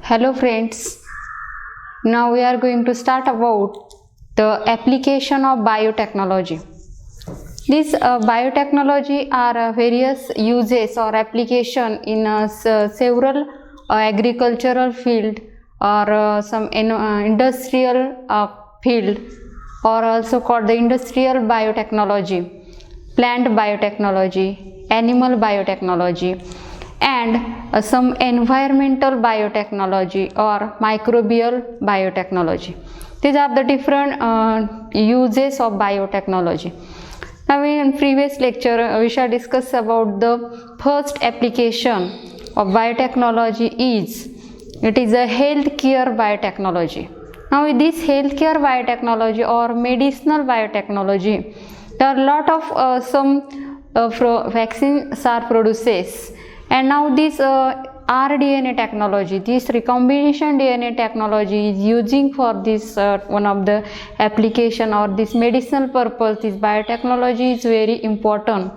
Hello friends, now we are going to start about the application of biotechnology. This biotechnology are various uses or application in several agricultural field or some industrial field, or also called the industrial biotechnology, plant biotechnology, animal biotechnology, and some environmental biotechnology or microbial biotechnology. These are the different uses of biotechnology. Now in previous lecture we shall discuss about the first application of biotechnology it is a healthcare biotechnology. Now with this healthcare biotechnology or medicinal biotechnology, there are a lot of vaccines are produced. And now this rDNA technology, this recombination DNA technology is using for this one of the application or this medicinal purpose. This biotechnology is very important.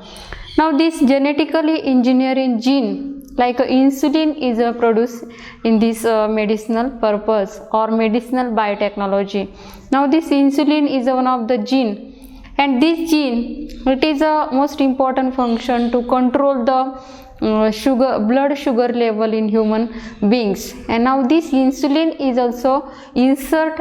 Now this genetically engineering gene like insulin is produced in this medicinal purpose or medicinal biotechnology. Now this insulin is one of the gene, and this gene, it is a most important function to control the blood sugar level in human beings. And now this insulin is also insert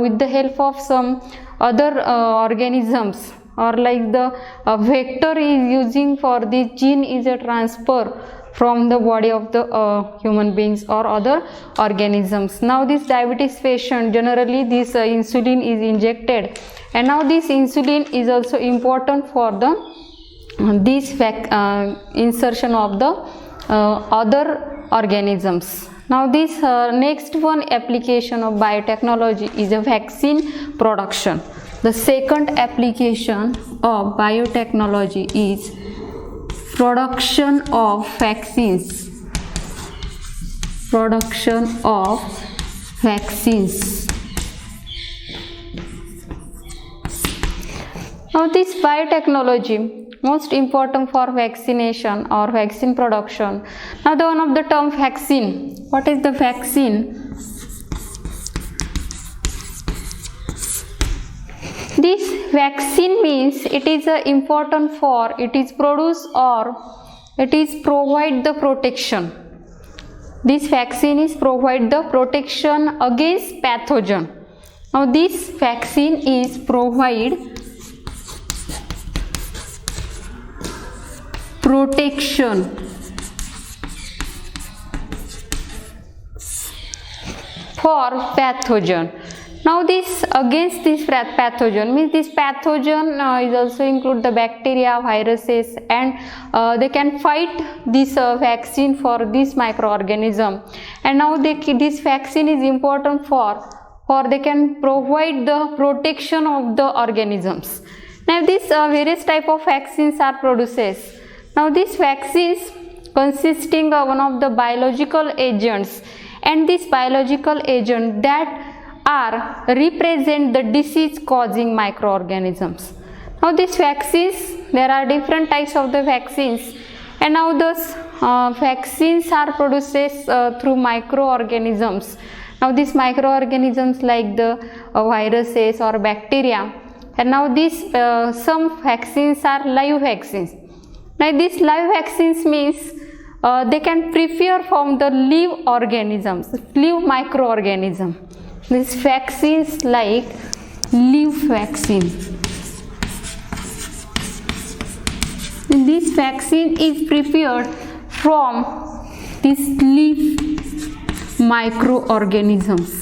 with the help of some other organisms, or like the vector is using for this gene is a transfer from the body of the human beings or other organisms. Now this diabetes patient, generally this insulin is injected, and now this insulin is also important for the this insertion of the other organisms. Now this next one application of biotechnology is a vaccine production. The second application of biotechnology is production of vaccines. Production of vaccines. Now this biotechnology most important for vaccination or vaccine production. Now the one of the term vaccine. What is the vaccine? This vaccine means it is important for it is produce or it is provide the protection. This vaccine is provide the protection against pathogen. Now this vaccine is provide protection for pathogen. Now this against this pathogen means this pathogen is also include the bacteria, viruses, and they can fight this vaccine for this microorganism. And now this vaccine is important for they can provide the protection of the organisms. Now these various type of vaccines are produced. Now these vaccines consisting of one of the biological agents, and this biological agent that are represent the disease causing microorganisms. Now these vaccines, there are different types of the vaccines, and now those vaccines are produced through microorganisms. Now these microorganisms like the viruses or bacteria, and now these some vaccines are live vaccines. Now these live vaccines means they can prepare from the live organisms, live microorganism. These vaccines like live vaccine. This vaccine is prepared from this live microorganisms.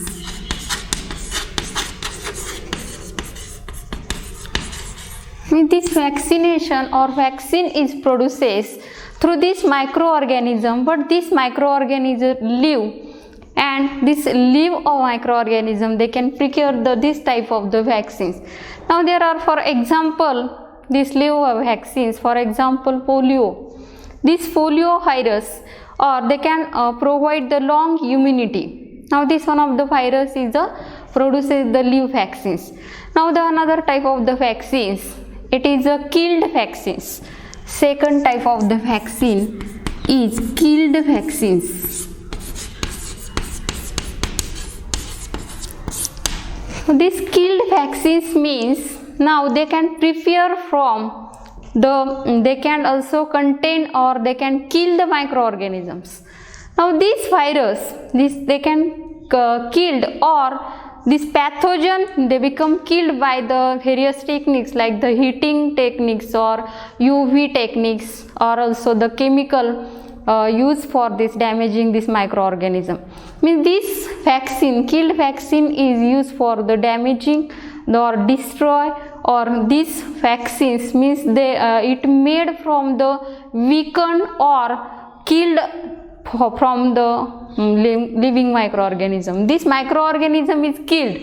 This vaccination or vaccine is produced through this microorganism, but this microorganism live, and this live of microorganism they can procure this type of the vaccines. Now there are, for example, this live vaccines, for example polio. This polio virus, or they can provide the long immunity. Now this one of the virus is produces the live vaccines. Now the another type of the vaccines, it is a killed vaccines. Second type of the vaccine is killed vaccines. These killed vaccines means now they can prepare from they can also contain or they can kill the microorganisms. Now this virus, they can killed, or this pathogen, they become killed by the various techniques like the heating techniques or UV techniques, or also the chemical used for this damaging this microorganism. Means this vaccine, killed vaccine, is used for the damaging or destroy, or these vaccines means they it made from the weakened or killed from the living microorganism. This microorganism is killed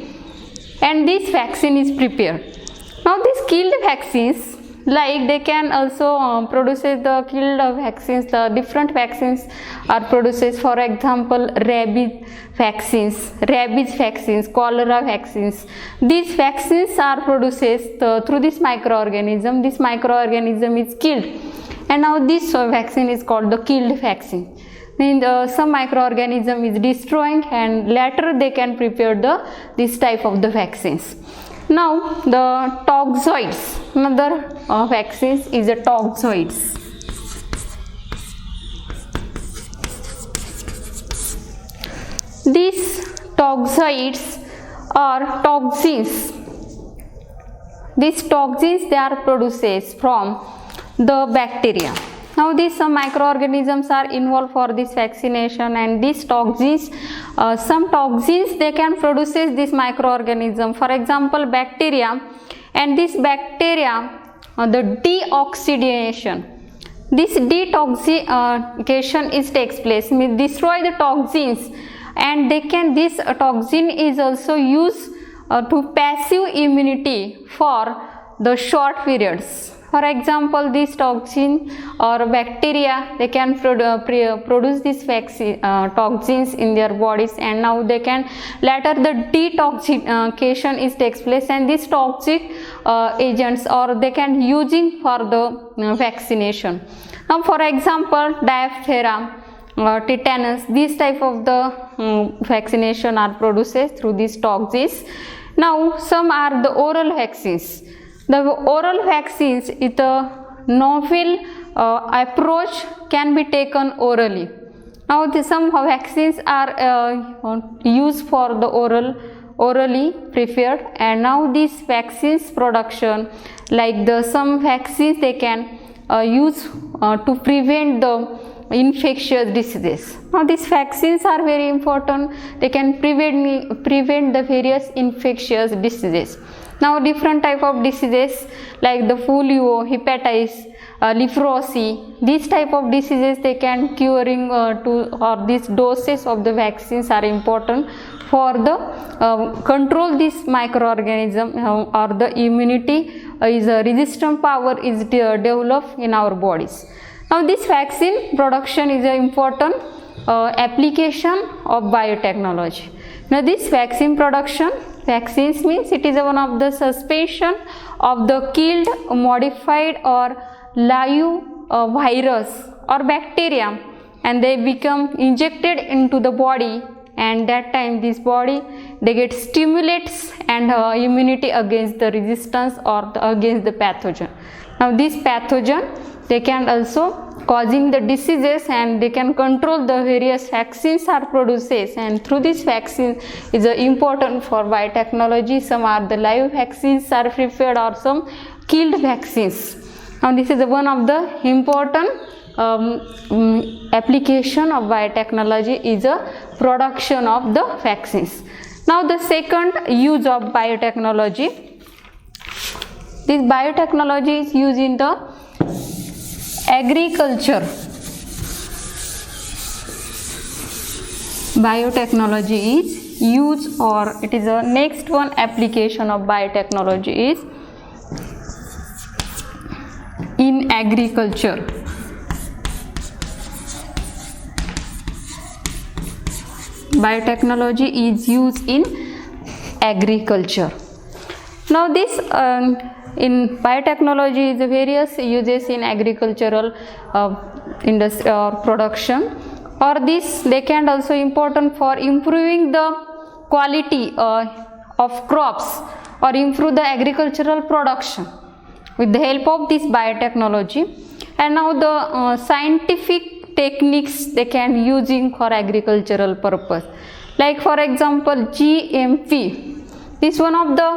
and this vaccine is prepared. Now these killed vaccines, like they can also produce the killed vaccines, the different vaccines are produced. For example, rabies vaccines, cholera vaccines. These vaccines are produced through this microorganism. This microorganism is killed, and now this vaccine is called the killed vaccine. Means some microorganism is destroying, and later they can prepare this type of the vaccines. Now the toxoids, another vaccines is a toxoids. These toxoids are toxins. These toxins, they are produced from the bacteria. Now these some microorganisms are involved for this vaccination, and these toxins, some toxins, they can produce this microorganism. For example, bacteria, and this bacteria, the deoxidation. This detoxification takes place, means destroy the toxins, and this toxin is also used to passive immunity for the short periods. For example, this toxin or bacteria, they can produce these toxins in their bodies, and now they can later the detoxification takes place, and these toxic agents or they can using for the vaccination. Now for example, diphtheria, tetanus, these type of the vaccination are produced through these toxins. Now some are the oral vaccines. The oral vaccines is a novel approach, can be taken orally. Now some vaccines are used for the orally prepared, and now these vaccines production, like some vaccines they can use to prevent the infectious diseases. Now these vaccines are very important. They can prevent the various infectious diseases. Now different type of diseases like the polio, hepatitis, leprosy, these type of diseases they can curing or these doses of the vaccines are important for the control this microorganism or the immunity is a resistant power is developed in our bodies. Now this vaccine production is an important application of biotechnology. Now this vaccine production, vaccines means it is one of the suspension of the killed, modified or live virus or bacteria, and they become injected into the body, and that time this body they get stimulates and immunity against the resistance or against the pathogen. Now this pathogen they can also causing the diseases, and they can control the various vaccines are produced, and through this vaccine is important for biotechnology. Some are the live vaccines are prepared, or some killed vaccines. Now this is one of the important application of biotechnology is a production of the vaccines. Now the second use of biotechnology, this biotechnology is used in the agriculture. Biotechnology is used, or it is a next one application of biotechnology is in agriculture. Biotechnology is used in agriculture. Now this in biotechnology is various uses in agricultural industry or production, or this they can also important for improving the quality of crops or improve the agricultural production with the help of this biotechnology. And now the scientific techniques they can using for agricultural purpose, like for example GMP. This one of the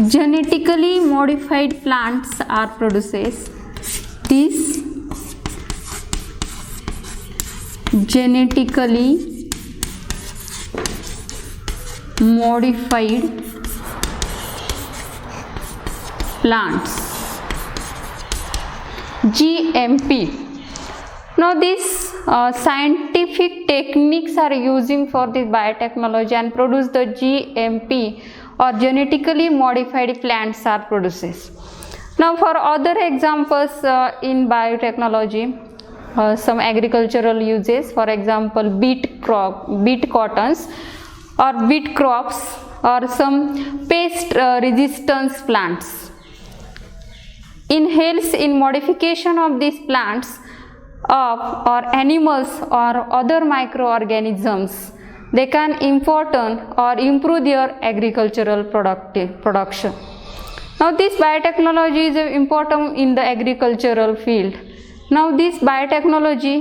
genetically modified plants are produces. These genetically modified plants, GMP. Now these scientific techniques are using for this biotechnology and produce the GMP or genetically modified plants are produces. Now for other examples in biotechnology, some agricultural uses, for example beet cottons or beet crops or some pest resistance plants. In helps in modification of these plants of or animals or other microorganisms, they can important or improve their agricultural production. Now this biotechnology is important in the agricultural field. Now this biotechnology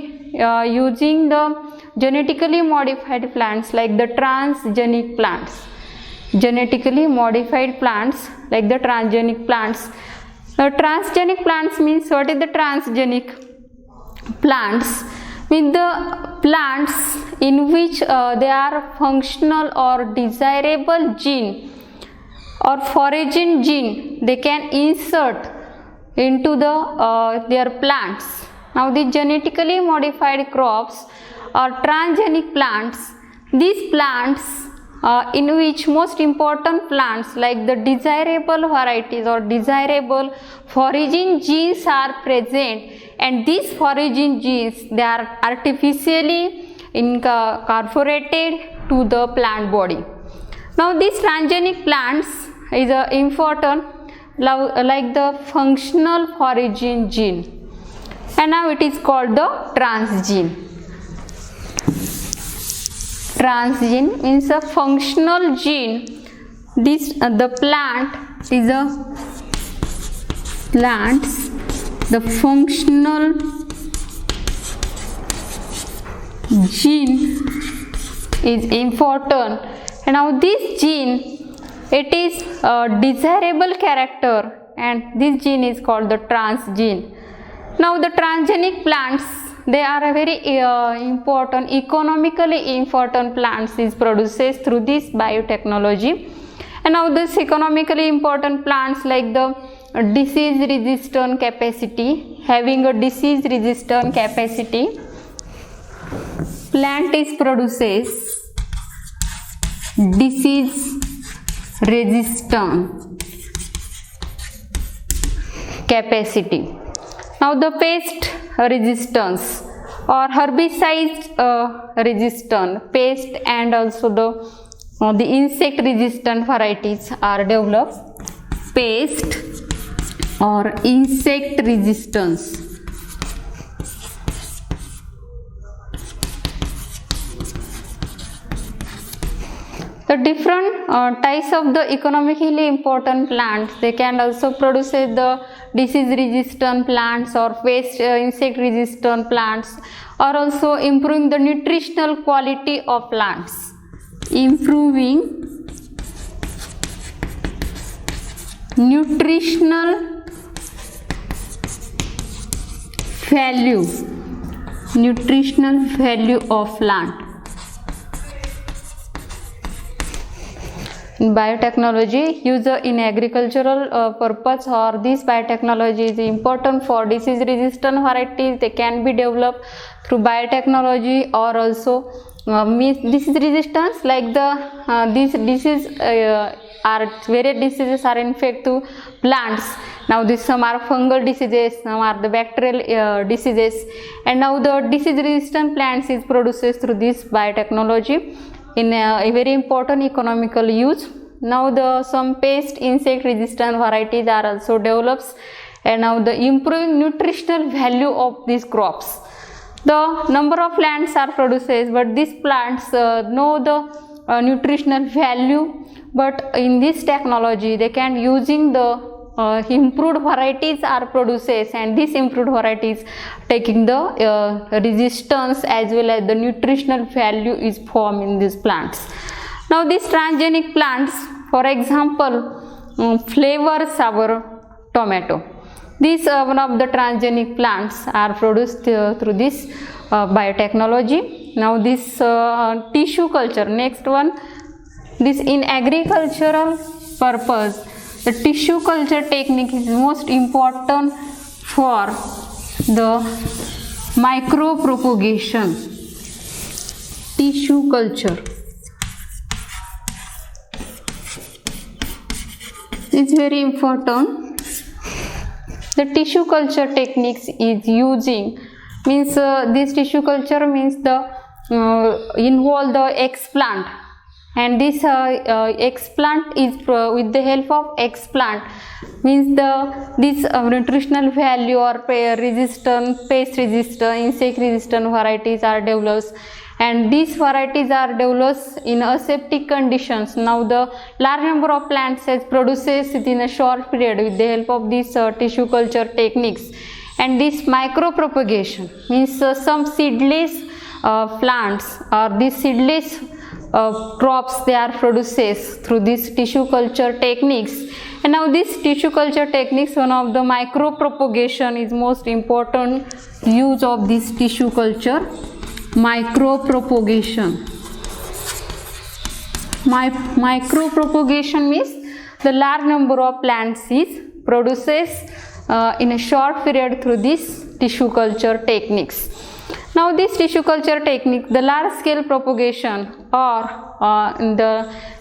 using the genetically modified plants like the transgenic plants, genetically modified plants like the transgenic plants. Transgenic plants means, what is the transgenic plants? Means the plants in which they are functional or desirable gene or foraging gene they can insert into the their plants. Now the genetically modified crops or transgenic plants, these plants in which most important plants like the desirable varieties or desirable foraging genes are present, and these foraging genes they are artificially incorporated to the plant body. Now these transgenic plants is important like the functional foraging gene, and now it is called the transgene. Transgene means a functional gene. This the plant is a plants the functional gene is important, and now this gene it is a desirable character, and this gene is called the transgene. Now the transgenic plants, they are a very important, economically important plants is produces through this biotechnology. And now this economically important plants like the disease resistant capacity, having a disease resistant capacity, plant is produces disease resistant capacity. Now the pest resistance or herbicide resistant pest and also the insect resistant varieties are developed. Pest or insect resistance. The different types of the economically important plants, they can also produce the disease resistant plants or pest insect resistant plants, or also improving the nutritional quality of plants. Improving nutritional value of plant. In biotechnology used in agricultural purpose, or this biotechnology is important for disease resistant varieties. They can be developed through biotechnology, or also disease resistance like the these disease are various diseases are infect to plants. Now this some are fungal diseases, some are the bacterial diseases, and now the disease resistant plants is produces through this biotechnology in a very important economical use. Now the some pest insect resistant varieties are also developed, and now the improving nutritional value of these crops. The number of plants are produced, but these plants know the nutritional value, but in this technology they can using the improved varieties are produces, and these improved varieties taking the resistance as well as the nutritional value is formed in these plants. Now these transgenic plants, for example, flavors our tomato. These one of the transgenic plants are produced through this biotechnology. Now this tissue culture, next one, this in agricultural purpose, the tissue culture technique is most important for the micropropagation. Tissue culture is very important. The tissue culture techniques is using means this tissue culture means the involve the explant, and this explant is with the help of explant means this nutritional value or resistant, pest resistant, insect resistant varieties are developed, and these varieties are developed in aseptic conditions. Now the large number of plants is produces within a short period with the help of these tissue culture techniques. And this micropropagation means some seedless plants or these seedless crops they are produces through these tissue culture techniques. And now this tissue culture techniques, one of the micropropagation is most important use of this tissue culture. Micropropagation. Micropropagation means the large number of plants is produces in a short period through this tissue culture techniques. Now this tissue culture technique, the large scale propagation or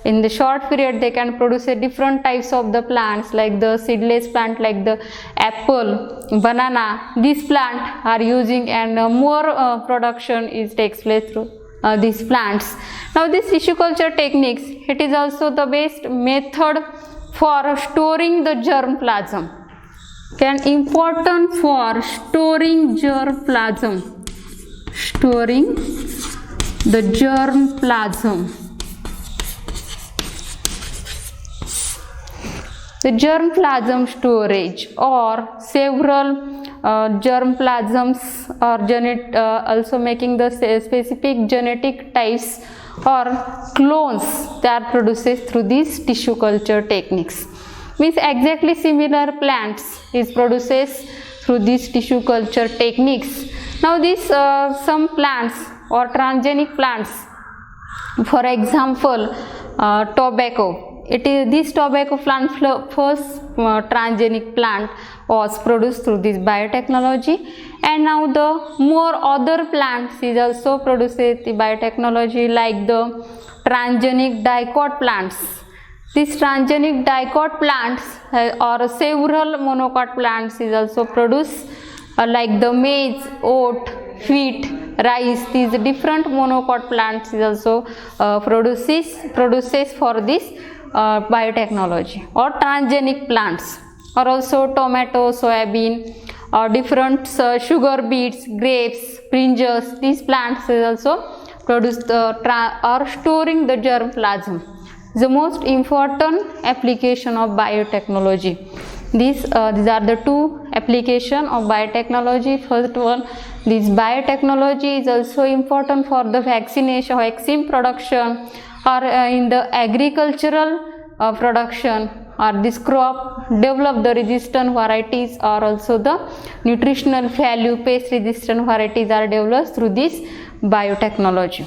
in the short period they can produce a different types of the plants like the seedless plant like the apple, banana. These plants are using, and more production is takes place through these plants. Now this tissue culture techniques, it is also the best method for storing the germplasm. Can important for storing germplasm. Storing the germplasm. The germplasm storage or several germplasms are also making the specific genetic types or clones that are produced through these tissue culture techniques. Means exactly similar plants is produces through these tissue culture techniques. Now these some plants or transgenic plants, for example tobacco. It is this tobacco plant first transgenic plant was produced through this biotechnology, and now the more other plants is also produced with the biotechnology like the transgenic dicot plants. These transgenic dicot plants or several monocot plants is also produced like the maize, oat, wheat, rice. These different monocot plants is also produces for this biotechnology. Or transgenic plants or also tomato, soybean, or different sugar beets, grapes, brinjals. These plants is also produce or storing the germplasm. The most important application of biotechnology. These are the two application of biotechnology. First one, this biotechnology is also important for the vaccination, vaccine production, or in the agricultural production, or this crop develop the resistant varieties, or also the nutritional value, pest resistant varieties are developed through this biotechnology.